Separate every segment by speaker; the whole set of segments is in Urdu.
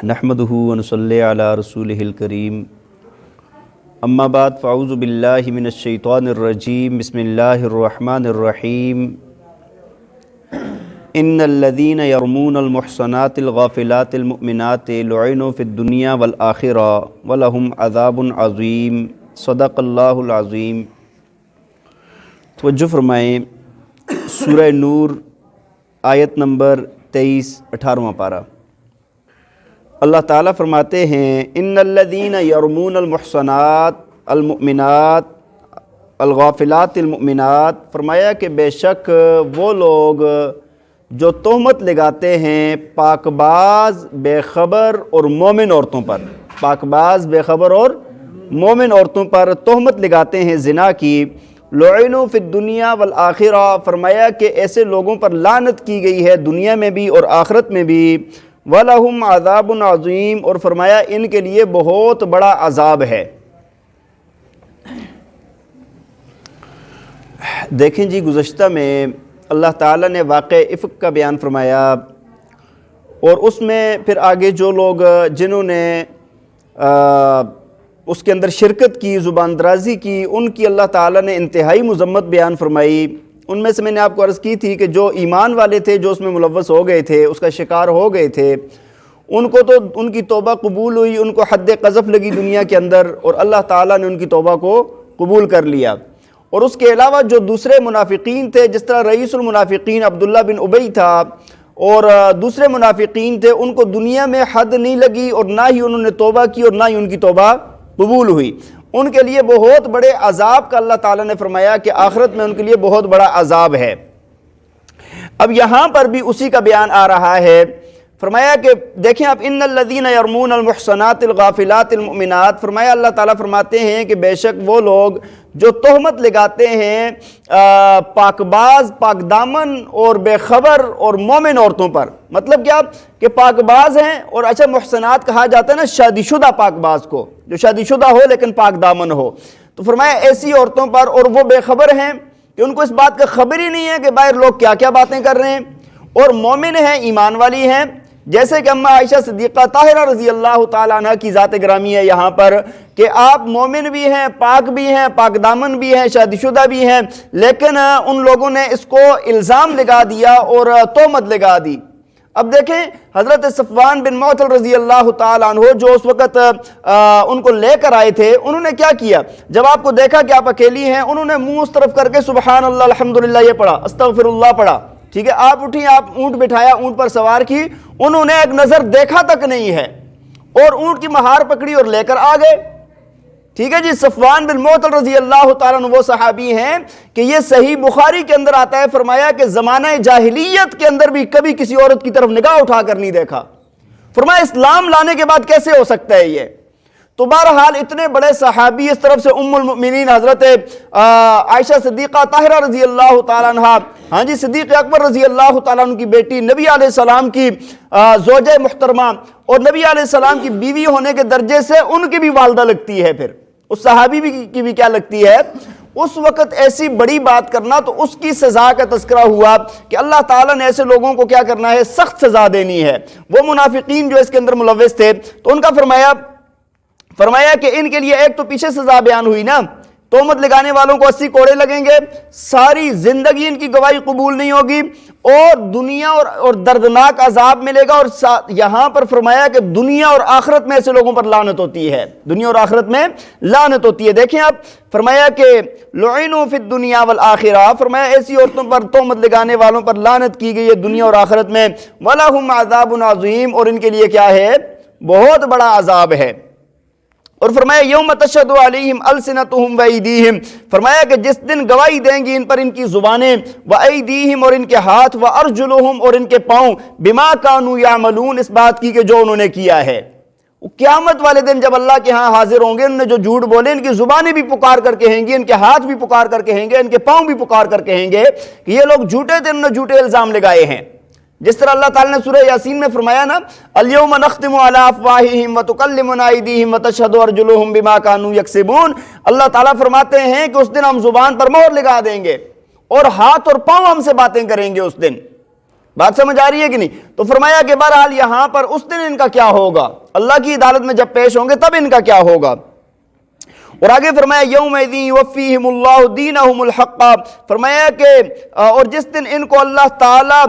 Speaker 1: نحمدہ ونصلی علی رسولہ الکریم اما بعد فاعوذ باللہ من الشیطان الرجیم بسم اللہ الرحمن الرحیم ان الذین یرمون المحصنات الغافلات المؤمنات لعنوا فی الدنیا والآخرہ ولہم عذاب عظیم صدق اللہ العظیم۔ توجہ فرمائیں، سورہ نور آیت نمبر 23 18واں پارہ۔ اللہ تعالیٰ فرماتے ہیں ان الذین یرمون المحصنات المؤمنات الغافلات المؤمنات، فرمایا کہ بے شک وہ لوگ جو تہمت لگاتے ہیں پاک باز بے خبر اور مومن عورتوں پر، پاک باز بے خبر اور مومن عورتوں پر تہمت لگاتے ہیں زنا کی، لعنوا فی الدنیا والآخرہ، فرمایا کہ ایسے لوگوں پر لعنت کی گئی ہے دنیا میں بھی اور آخرت میں بھی، وَلَهُمْ عَذَابٌ عَظِيمٌ، اور فرمایا ان کے لیے بہت بڑا عذاب ہے۔ دیکھیں جی، گزشتہ میں اللہ تعالیٰ نے واقع افک کا بیان فرمایا، اور اس میں پھر آگے جو لوگ جنہوں نے اس کے اندر شرکت کی، زبان درازی کی، ان کی اللہ تعالیٰ نے انتہائی مذمت بیان فرمائی۔ ان میں سے میں نے آپ کو عرض کی تھی کہ جو ایمان والے تھے، جو اس میں ملوث ہو گئے تھے، اس کا شکار ہو گئے تھے، ان کو تو ان کی توبہ قبول ہوئی، ان کو حد قذف لگی دنیا کے اندر، اور اللہ تعالیٰ نے ان کی توبہ کو قبول کر لیا۔ اور اس کے علاوہ جو دوسرے منافقین تھے، جس طرح رئیس المنافقین عبداللہ بن ابی تھا اور دوسرے منافقین تھے، ان کو دنیا میں حد نہیں لگی اور نہ ہی انہوں نے توبہ کی اور نہ ہی ان کی توبہ قبول ہوئی۔ ان کے لیے بہت بڑے عذاب کا اللہ تعالیٰ نے فرمایا کہ آخرت میں ان کے لیے بہت بڑا عذاب ہے۔ اب یہاں پر بھی اسی کا بیان آ رہا ہے، فرمایا کہ دیکھیں آپ، ان الذین یرمون المحصنات الغافلات المؤمنات، فرمایا اللہ تعالیٰ فرماتے ہیں کہ بے شک وہ لوگ جو تہمت لگاتے ہیں پاک باز، پاک دامن اور بے خبر اور مومن عورتوں پر، مطلب کیا کہ پاک باز ہیں، اور اچھا محصنات کہا جاتا ہے نا شادی شدہ پاک باز کو، جو شادی شدہ ہو لیکن پاک دامن ہو، تو فرمایا ایسی عورتوں پر، اور وہ بے خبر ہیں کہ ان کو اس بات کا خبر ہی نہیں ہے کہ باہر لوگ کیا کیا باتیں کر رہے ہیں، اور مومن ہیں، ایمان والی ہیں، جیسے کہ اماں عائشہ صدیقہ طاہرہ رضی اللہ تعالیٰ عنہ کی ذات گرامی ہے یہاں پر کہ آپ مومن بھی ہیں، پاک بھی ہیں، پاک دامن بھی ہیں، شادی شدہ بھی ہیں، لیکن ان لوگوں نے اس کو الزام لگا دیا اور تہمت لگا دی۔ اب دیکھیں حضرت صفوان بن معطل رضی اللہ تعالیٰ عنہ جو اس وقت ان کو لے کر آئے تھے، انہوں نے کیا کیا؟ جب آپ کو دیکھا کہ آپ اکیلی ہیں، انہوں نے منہ اس طرف کر کے سبحان اللہ الحمدللہ یہ پڑھا، استغفر اللہ پڑھا، ٹھیک ہے، آپ اٹھی، آپ اونٹ بٹھایا، اونٹ پر سوار کی، انہوں نے ایک نظر دیکھا تک نہیں ہے، اور اونٹ کی مہار پکڑی اور لے کر آ گئے، ٹھیک ہے جی۔ صفوان بن معطل رضی اللہ تعالیٰ عنہ وہ صحابی ہیں کہ یہ صحیح بخاری کے اندر آتا ہے، فرمایا کہ زمانہ جاہلیت کے اندر بھی کبھی کسی عورت کی طرف نگاہ اٹھا کر نہیں دیکھا، فرمایا اسلام لانے کے بعد کیسے ہو سکتا ہے یہ؟ تو بہرحال اتنے بڑے صحابی، اس طرف سے ام المؤمنین حضرت عائشہ صدیقہ طاہرہ رضی اللہ تعالیٰ عنہ، ہاں جی، صدیق اکبر رضی اللہ تعالیٰ عنہ کی بیٹی، نبی علیہ السلام کی زوجہ محترمہ اور نبی علیہ السلام کی بیوی ہونے کے درجے سے ان کی بھی والدہ لگتی ہے، پھر اس صحابی کی بھی کیا لگتی ہے؟ اس وقت ایسی بڑی بات کرنا، تو اس کی سزا کا تذکرہ ہوا کہ اللہ تعالیٰ نے ایسے لوگوں کو کیا کرنا ہے؟ سخت سزا دینی ہے۔ وہ منافقین جو اس کے اندر ملوث تھے، تو ان کا فرمایا کہ ان کے لیے ایک تو پیچھے سزا بیان ہوئی نا، تہمت لگانے والوں کو 80 کوڑے لگیں گے، ساری زندگی ان کی گواہی قبول نہیں ہوگی، اور دنیا اور دردناک عذاب ملے گا، اور یہاں پر فرمایا کہ دنیا اور آخرت میں ایسے لوگوں پر لعنت ہوتی ہے، دنیا اور آخرت میں لعنت ہوتی ہے۔ دیکھیں آپ، فرمایا کہ لعنوا فی الدنیا والآخرہ، فرمایا ایسی عورتوں پر تہمت لگانے والوں پر لعنت کی گئی ہے دنیا اور آخرت میں، وَلَهُمْ عَذَابٌ عَظِيمٌ، اور ان کے لیے کیا ہے؟ بہت بڑا عذاب ہے۔ اور فرمایا یوم تشہد علیہم السنتہم وایدیہم، فرمایا کہ جس دن گواہی دیں گی ان پر ان کی زبانیں، وایدیہم، اور ان کے ہاتھ، وارجلہم، اور ان کے پاؤں، بما کانوا یعملون، اس بات کی کہ جو انہوں نے کیا ہے۔ قیامت والے دن جب اللہ کے ہاں حاضر ہوں گے، انہوں نے جو جھوٹ بولے، ان کی زبانیں بھی پکار کر کہیں گی، ان کے ہاتھ بھی پکار کر کہیں گے، ان کے پاؤں بھی پکار کر کہیں گے کہ یہ لوگ جھوٹے تھے، انہوں نے جھوٹے الزام لگائے ہیں۔ جس طرح اللہ تعالیٰ نے سورہ یاسین میں فرمایا نا، الیوم نختم علی افواہہم وتکلمنا ایدیہم وتشہد ارجلہم بما کانوا یکسبون، اللہ تعالیٰ فرماتے ہیں کہ اس دن ہم زبان پر مہر لگا دیں گے اور ہاتھ اور پاؤں ہم سے باتیں کریں گے اس دن، بات سمجھ آ رہی ہے کہ نہیں؟ تو فرمایا کہ بہرحال یہاں پر اس دن ان کا کیا ہوگا، اللہ کی عدالت میں جب پیش ہوں گے تب ان کا کیا ہوگا۔ اور آگے فرمایا یومئذ یوفیہم اللہ دینہم الحق، فرمایا کہ اور جس دن ان کو اللہ تعالیٰ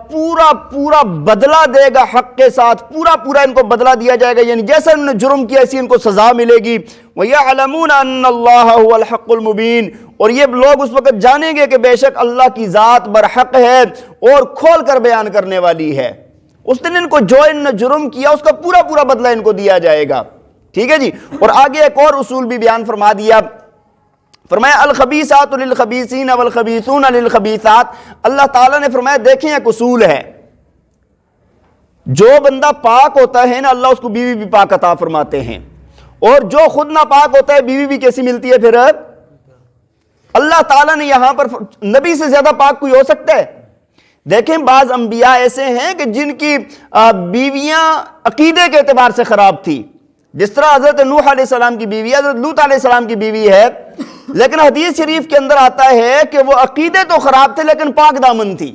Speaker 1: پورا بدلہ دے گا حق کے ساتھ، پورا ان کو بدلہ دیا جائے گا، یعنی جیسا انہوں نے جرم کیا ایسی ان کو سزا ملے گی۔ وَيَعْلَمُونَ أَنَّ اللَّهَ هُوَ الْحَقُّ الْمُبِينُ، اور یہ لوگ اس وقت جانیں گے کہ بے شک اللہ کی ذات برحق ہے اور کھول کر بیان کرنے والی ہے۔ اس دن ان کو جو ان نے جرم کیا اس کا پورا بدلہ ان کو دیا جائے گا، ٹھیک ہے جی۔ اور آگے ایک اور اصول بھی بیان فرما دیا، فرمایا الخبیثات للخبیثین والخبیثون للخبیثات۔ اللہ تعالیٰ نے فرمایا دیکھیں ایک اصول ہے، جو بندہ پاک ہوتا ہے نا اللہ اس کو بیوی بھی پاک عطا فرماتے ہیں، اور جو خود نہ پاک ہوتا ہے بیوی بھی کیسی ملتی ہے پھر؟ اللہ تعالیٰ نے یہاں پر نبی سے زیادہ پاک کوئی ہو سکتا ہے؟ دیکھیں بعض انبیاء ایسے ہیں کہ جن کی بیویاں عقیدے کے اعتبار سے خراب تھی، جس طرح حضرت نوح علیہ السلام کی بیوی، حضرت لوط علیہ السلام کی بیوی ہے، لیکن حدیث شریف کے اندر آتا ہے کہ وہ عقیدے تو خراب تھے لیکن پاک دامن تھی۔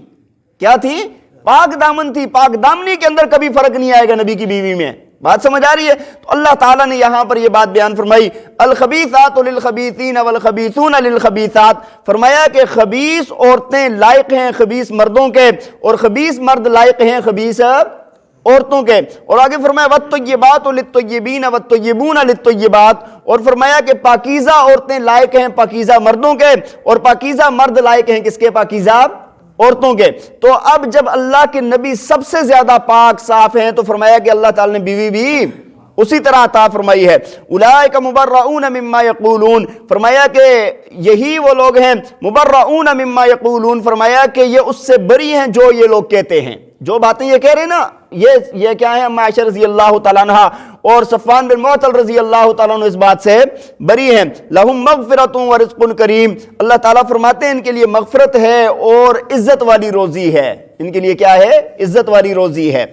Speaker 1: کیا تھی؟ پاک دامن تھی۔ پاک دامنی کے اندر کبھی فرق نہیں آئے گا نبی کی بیوی میں۔ بات سمجھ آ رہی ہے؟ تو اللہ تعالیٰ نے یہاں پر یہ بات بیان فرمائی الخبیثات للخبیثین والخبیثون للخبیثات، فرمایا کہ خبیث عورتیں لائق ہیں خبیث مردوں کے، اور خبیث مرد لائق ہیں خبیث عورتوں کے۔ اور آگے فرمایا والطیبات للطیبین والطیبون للطیبات، اور فرمایا کہ پاکیزہ عورتیں لائق ہیں پاکیزہ مردوں کے، اور پاکیزہ مرد لائق ہیں کس کے؟ پاکیزہ عورتوں کے۔ تو اب جب اللہ کے نبی سب سے زیادہ پاک صاف ہیں تو فرمایا کہ اللہ تعالی نے بیوی بھی اسی طرح عطا فرمائی ہے۔ اولئک مبرؤون مما یقولون، فرمایا کہ یہی وہ لوگ ہیں مبرؤون مما یقولون، فرمایا کہ یہ اس سے بری ہیں جو یہ لوگ کہتے ہیں، جو باتیں یہ کہہ رہے ہیں نا، یہ کیا ہے؟ اما عائشہ رضی اللہ تعالیٰ عنہ اور صفوان بن معطل رضی اللہ تعالیٰ عنہ اس بات سے بری ہیں۔ لہم مغفرۃ ورزق کریم، اللہ تعالیٰ فرماتے ہیں ان کے لیے مغفرت ہے اور عزت والی روزی ہے۔ ان کے لیے کیا ہے؟ عزت والی روزی ہے۔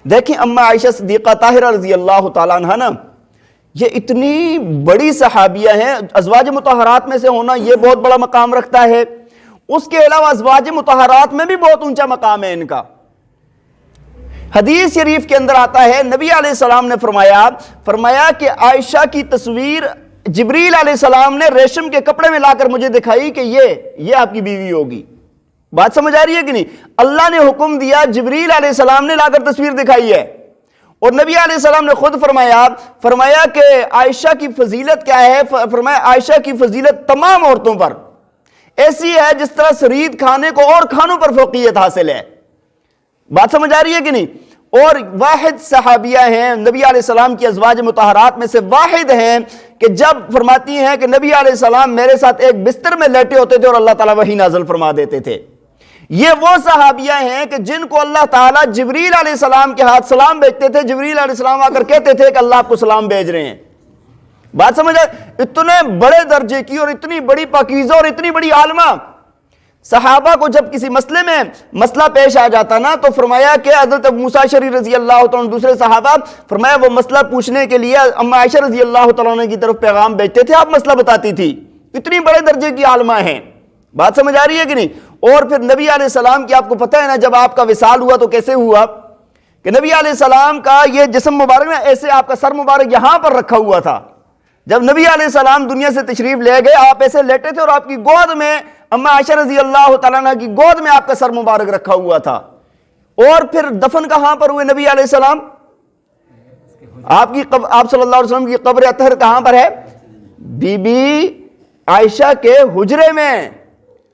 Speaker 1: دیکھیں اما عائشہ صدیقہ طاہرہ رضی اللہ تعالیٰ عنہ نا، یہ اتنی بڑی صحابیہ ہیں، ازواج مطہرات میں سے ہونا یہ بہت بڑا مقام رکھتا ہے، اس کے علاوہ ازواج مطہرات میں بھی بہت اونچا مقام ہے ان کا۔ حدیث شریف کے اندر آتا ہے نبی علیہ السلام نے فرمایا کہ عائشہ کی تصویر جبریل علیہ السلام نے ریشم کے کپڑے میں لا کر مجھے دکھائی کہ یہ آپ کی بیوی ہوگی۔ بات سمجھ آ رہی ہے کہ نہیں؟ اللہ نے حکم دیا، جبریل علیہ السلام نے لا کر تصویر دکھائی ہے، اور نبی علیہ السلام نے خود فرمایا کہ عائشہ کی فضیلت کیا ہے؟ فرمایا عائشہ کی فضیلت تمام عورتوں پر ایسی ہے جس طرح سرید کھانے کو اور کھانوں پر فوقیت حاصل ہے۔ بات سمجھ آ رہی ہے کہ نہیں؟ اور واحد صحابیہ ہیں نبی علیہ السلام کی ازواج مطہرات میں سے واحد ہیں کہ جب فرماتی ہیں کہ نبی علیہ السلام میرے ساتھ ایک بستر میں لیٹے ہوتے تھے اور اللہ تعالیٰ وحی نازل فرما دیتے تھے۔ یہ وہ صحابیہ ہیں کہ جن کو اللہ تعالیٰ جبریل علیہ السلام کے ہاتھ سلام بھیجتے تھے، جبریل علیہ السلام آ کر کہتے تھے کہ اللہ آپ کو سلام بھیج رہے ہیں۔ بات سمجھ آئے؟ اتنے بڑے درجے کی اور اتنی بڑی پاکیزہ اور اتنی بڑی عالمہ صحابہ کو جب کسی مسئلے میں مسئلہ پیش آ جاتا نا تو فرمایا کہ حضرت موسیٰ اشعری رضی اللہ تعالیٰ عنہ دوسرے صحابہ فرمایا وہ مسئلہ پوچھنے کے لیے اما عائشہ رضی اللہ تعالیٰ عنہ کی طرف پیغام بھیجتے تھے، آپ مسئلہ بتاتی تھی، اتنی بڑے درجے کی عالمہ ہیں۔ بات سمجھ آ رہی ہے کہ نہیں؟ اور پھر نبی علیہ السلام کی آپ کو پتہ ہے نا جب آپ کا وصال ہوا تو کیسے ہوا کہ نبی علیہ السلام کا یہ جسم مبارک نا ایسے آپ کا سر مبارک یہاں پر رکھا ہوا تھا۔ جب نبی علیہ السلام دنیا سے تشریف لے گئے آپ ایسے لیٹے تھے اور آپ کی گود میں اما عائشہ رضی اللہ تعالیٰ عنہ کی گود میں آپ کا سر مبارک رکھا ہوا تھا۔ اور پھر دفن کہاں پر ہوئے نبی علیہ السلام؟ آپ صلی اللہ علیہ وسلم کی قبر اطہر کہاں پر ہے؟ بی بی عائشہ کے حجرے میں،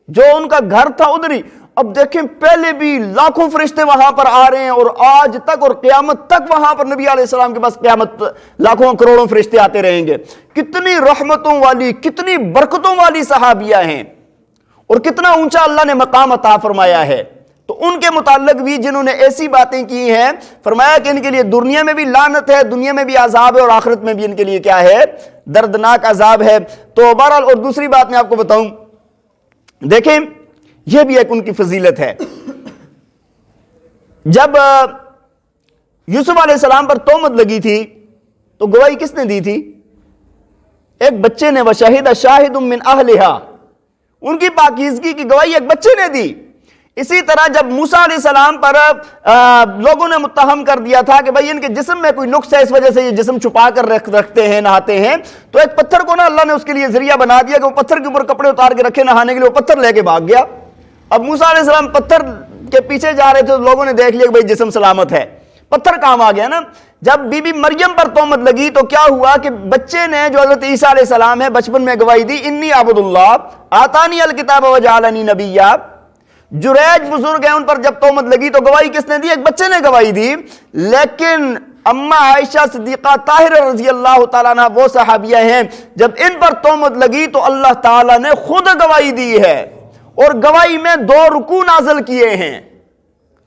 Speaker 1: جو ان کا گھر تھا ادھر ہی۔ اب دیکھیں پہلے بھی لاکھوں فرشتے وہاں پر آ رہے ہیں اور آج تک اور قیامت تک وہاں پر نبی علیہ السلام کے پاس قیامت لاکھوں کروڑوں فرشتے آتے رہیں گے۔ کتنی رحمتوں والی کتنی برکتوں والی صحابیہ ہیں اور کتنا اونچا اللہ نے مقام عطا فرمایا ہے۔ تو ان کے متعلق بھی جنہوں نے ایسی باتیں کی ہیں فرمایا کہ ان کے لیے دنیا میں بھی لعنت ہے، دنیا میں بھی عذاب ہے، اور آخرت میں بھی ان کے لیے کیا ہے؟ دردناک عذاب ہے۔ تو بہرحال اور دوسری بات میں آپ کو بتاؤں، دیکھیں یہ بھی ایک ان کی فضیلت ہے۔ جب یوسف علیہ السلام پر تہمت لگی تھی تو گواہی کس نے دی تھی؟ ایک بچے نے، وشہد شاہد من اہلہا، ان کی پاکیزگی کی گواہی ایک بچے نے دی۔ اسی طرح جب موسیٰ علیہ السلام پر لوگوں نے متہم کر دیا تھا کہ بھئی ان کے جسم میں کوئی نقص ہے، اس وجہ سے یہ جسم چھپا کر رکھتے ہیں، نہاتے ہیں، تو ایک پتھر کو نا اللہ نے اس کے لیے ذریعہ بنا دیا کہ وہ پتھر کے اوپر کپڑے اتار کے رکھے نہانے کے لیے، وہ پتھر لے کے بھاگ گیا۔ اب موسیٰ علیہ السلام پتھر کے پیچھے جا رہے تھے تو لوگوں نے دیکھ لیا کہ بھئی جسم سلامت ہے، پتھر کام آ گیا نا۔ جب بی بی مریم پر تہمت لگی تو کیا ہوا کہ بچے نے جو حضرت عیسیٰ علیہ السلام ہے بچپن میں گواہی دی، انی عبد اللہ آتانی الکتاب وجعلنی نبیا۔ جریج بزرگ ہیں، ان پر جب تہمت لگی تو گواہی کس نے دی؟ ایک بچے نے گواہی دی۔ لیکن اما عائشہ صدیقہ طاہرہ رضی اللہ تعالیٰ عنہ وہ صحابیہ ہیں، جب ان پر تہمت لگی تو اللہ تعالیٰ نے خود گواہی دی ہے، اور گواہی میں 2 رکوع نازل کیے ہیں،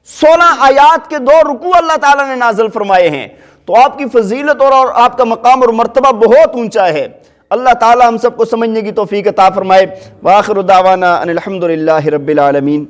Speaker 1: 16 آیات کے 2 رکوع اللہ تعالیٰ نے نازل فرمائے ہیں۔ تو آپ کی فضیلت اور آپ کا مقام اور مرتبہ بہت اونچا ہے۔ اللہ تعالیٰ ہم سب کو سمجھنے کی توفیق عطا فرمائے۔ وآخر دعوانا ان الحمدللہ رب العالمین۔